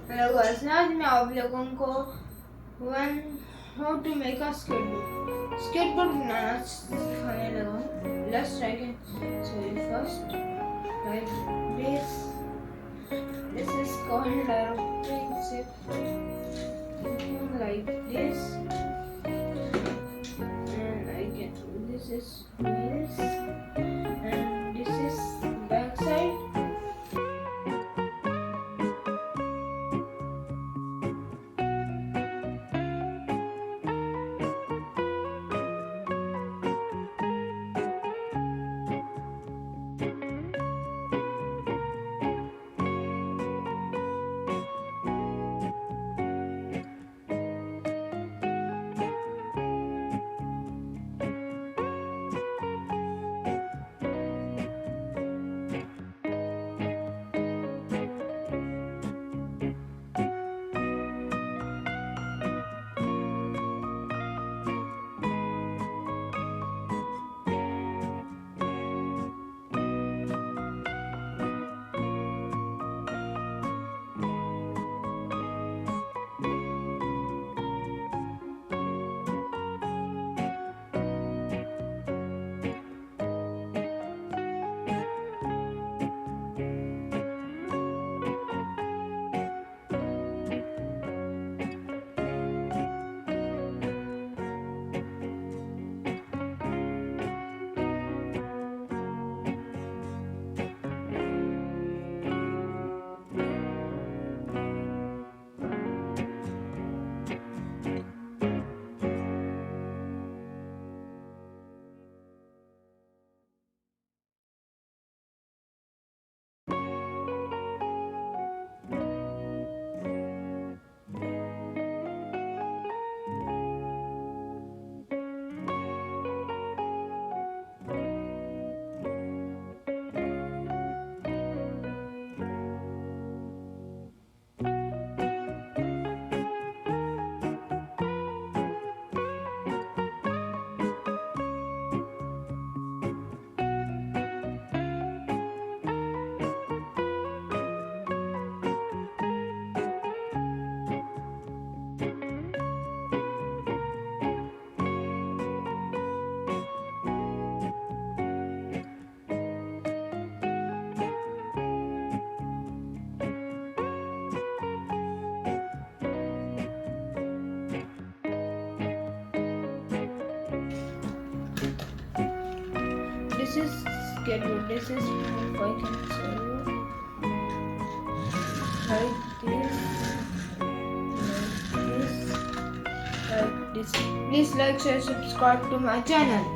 Hello guys, आज मैं आप लोगों को one how to make a skateboard बनाना सिखाने लगा हूँ। Let's try it. So first like this this is called प्रिंसिप like this, and I get this is wheels and this is back side. This is Skateboard. This is if I can show you like this, like this. Please like, share, subscribe to my channel.